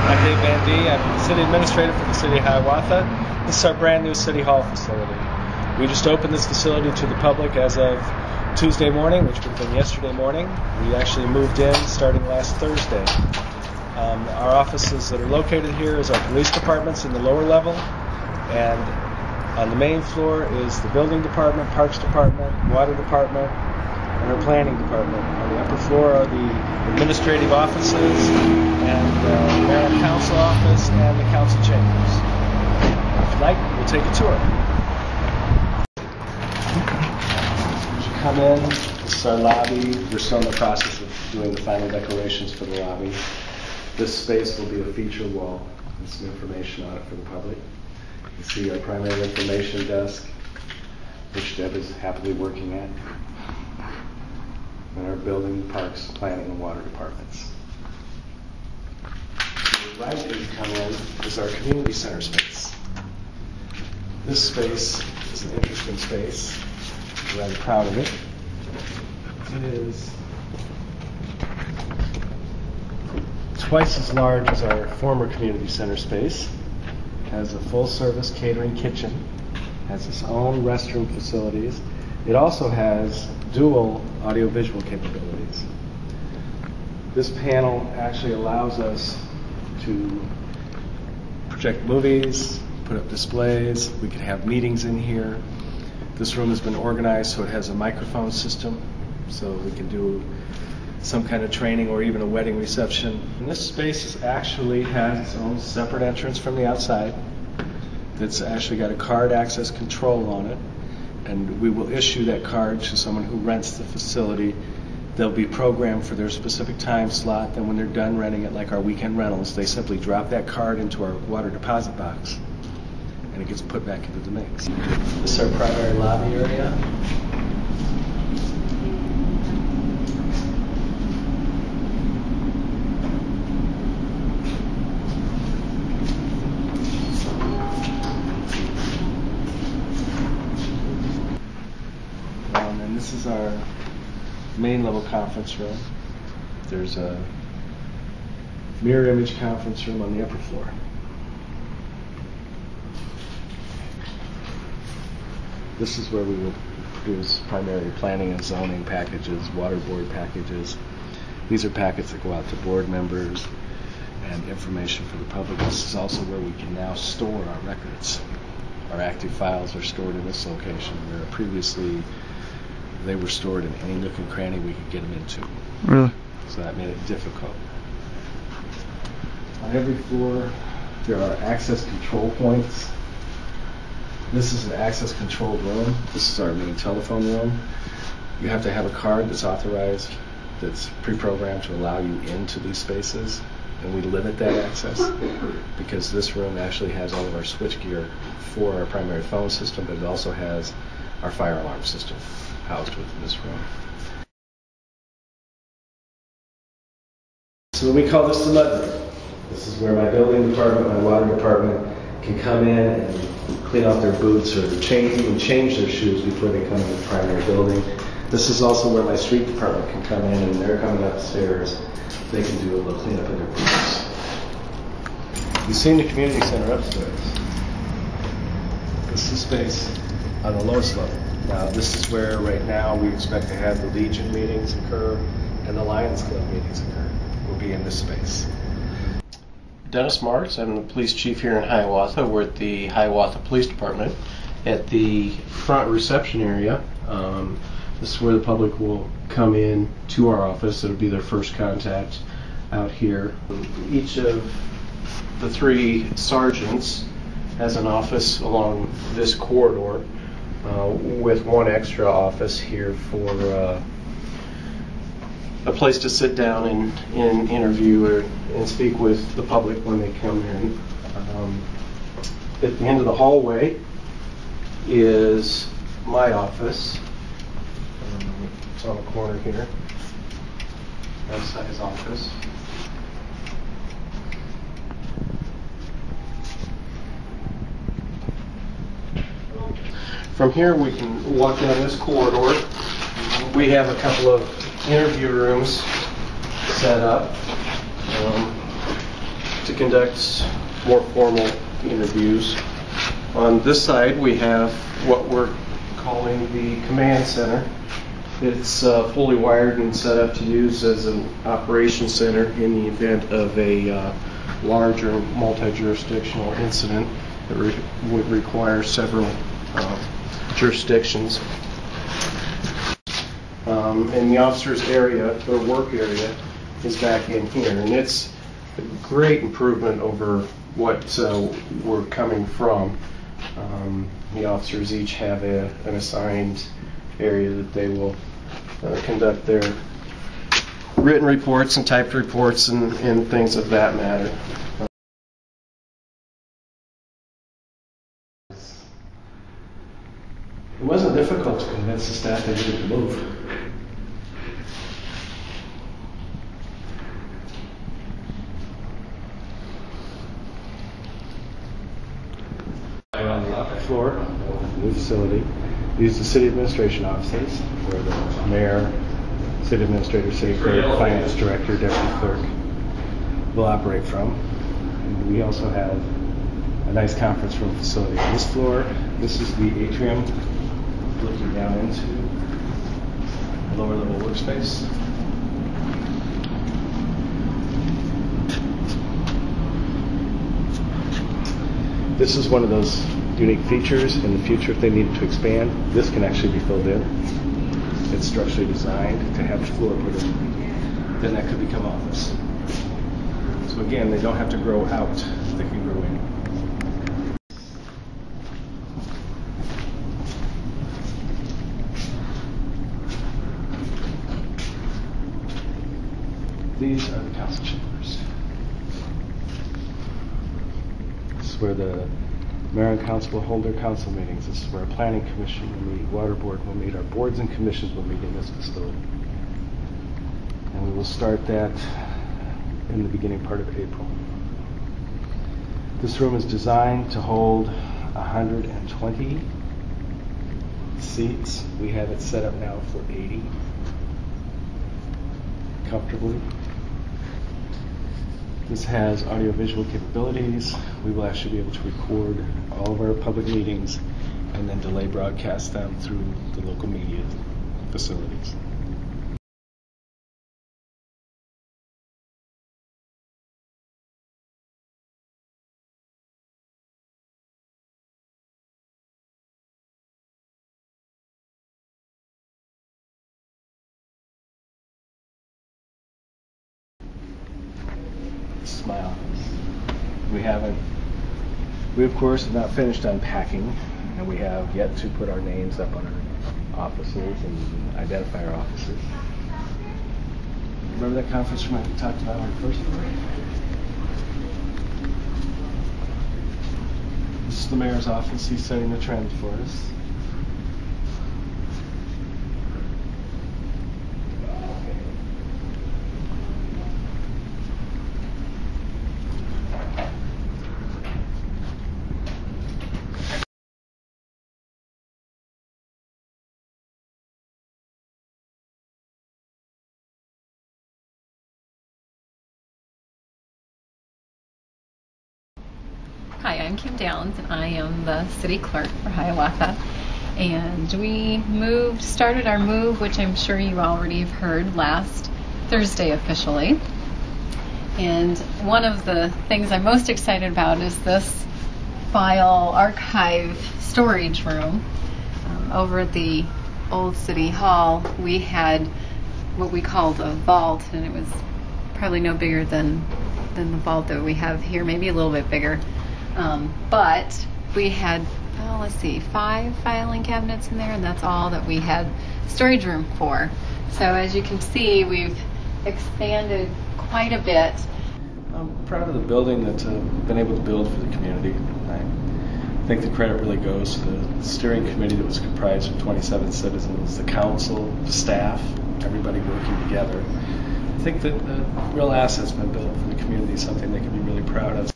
I'm Dave Van D. I'm the City Administrator for the City of Hiawath. This is our brand new City Hall facility. We just opened this facility to the public as of Tuesday morning, which would have been yesterday morning. We actually moved in starting last Thursday. Our offices that are located here is our police departments in the lower level, and on the main floor is the building department, parks department, water department, and our planning department. On the upper floor are the administrative offices and the mayor and council office and the council chambers. If you'd like, we'll take a tour. As you come in, this is our lobby. We're still in the process of doing the final decorations for the lobby. This space will be a feature wall with some information on it for the public. You can see our primary information desk, which Deb is happily working at, and our building, parks, planning, and water departments. To the right as you come in is our community center space. This space is an interesting space. I'm rather proud of it. It is twice as large as our former community center space. It has a full-service catering kitchen, has its own restroom facilities. It also has dual audio-visual capabilities. This panel actually allows us to project movies, put up displays. We can have meetings in here. This room has been organized so it has a microphone system, so we can do some kind of training or even a wedding reception. And this space actually has its own separate entrance from the outside. It's actually got a card access control on it, and we will issue that card to someone who rents the facility. They'll be programmed for their specific time slot. Then when they're done renting it, like our weekend rentals, they simply drop that card into our water deposit box, and it gets put back into the mix. This is our primary lobby area. And this is our main level conference room. There's a mirror image conference room on the upper floor. This is where we will produce primary planning and zoning packages, water board packages. These are packets that go out to board members and information for the public. This is also where we can now store our records. Our active files are stored in this location, where previously they were stored in any nook and cranny we could get them into. Really? So that made it difficult. On every floor, there are access control points. This is an access controlled room. This is our main telephone room. You have to have a card that's authorized, that's pre-programmed to allow you into these spaces, and we limit that access because this room actually has all of our switch gear for our primary phone system, but it also has our fire alarm system housed within this room. So we call this the mudroom. This is where my building department, my water department can come in and clean off their boots or change their shoes before they come into the primary building. This is also where my street department can come in, and they're coming upstairs. They can do a little cleanup of their boots. You've seen the community center upstairs. This is space on the lowest level. Now, this is where right now we expect to have the Legion meetings occur and the Lions Club meetings occur. We'll be in this space. Dennis Marks, I'm the police chief here in Hiawath. We're at the Hiawath Police Department at the front reception area. This is where the public will come in to our office. It'll be their first contact out here. Each of the three sergeants has an office along this corridor with one extra office here for a place to sit down and interview and speak with the public when they come in. At the end of the hallway is my office. It's on the corner here. That's his office. From here we can walk down this corridor. We have a couple of interview rooms set up. to conduct more formal interviews. On this side, we have what we're calling the command center. It's fully wired and set up to use as an operations center in the event of a larger multi-jurisdictional incident that would require several jurisdictions. And the officer's area, their work area, is back in here, and it's a great improvement over what we're coming from. The officers each have an assigned area that they will conduct their written reports and typed reports and things of that matter. It wasn't difficult to convince the staff they needed to move. On the upper floor of the new facility, use the city administration offices where the mayor, city administrator, city clerk, finance director, deputy clerk will operate from. And we also have a nice conference room facility on this floor. This is the atrium looking down into the lower level workspace. This is one of those unique features. In the future, if they needed to expand, this can actually be filled in. It's structurally designed to have the floor put in. Then that could become office. So again, they don't have to grow out, they can grow in. These are the council chambers. This is where the mayor and council will hold their council meetings. This is where our planning commission will meet, water board will meet, our boards and commissions will meet in this facility. And we will start that in the beginning part of April. This room is designed to hold 120 seats. We have it set up now for 80 comfortably. This has audiovisual capabilities. We will actually be able to record all of our public meetings and then delay broadcast them through the local media facilities. This is my office. We of course have not finished unpacking, and we have yet to put our names up on our offices and identify our offices. Remember that conference room we talked about on the first floor? This is the mayor's office. He's setting the trends for us. Hi, I'm Kim Downs, and I am the city clerk for Hiawath. And we started our move, which I'm sure you already have heard, last Thursday officially. And one of the things I'm most excited about is this file archive storage room. Over at the old city hall, we had what we called a vault, and it was probably no bigger than the vault that we have here, maybe a little bit bigger. But we had, 5 filing cabinets in there, and that's all that we had storage room for. So as you can see, we've expanded quite a bit. I'm proud of the building that I've been able to build for the community. I think the credit really goes to the steering committee that was comprised of 27 citizens, the council, the staff, everybody working together. I think that the real asset's been built for the community, something they can be really proud of.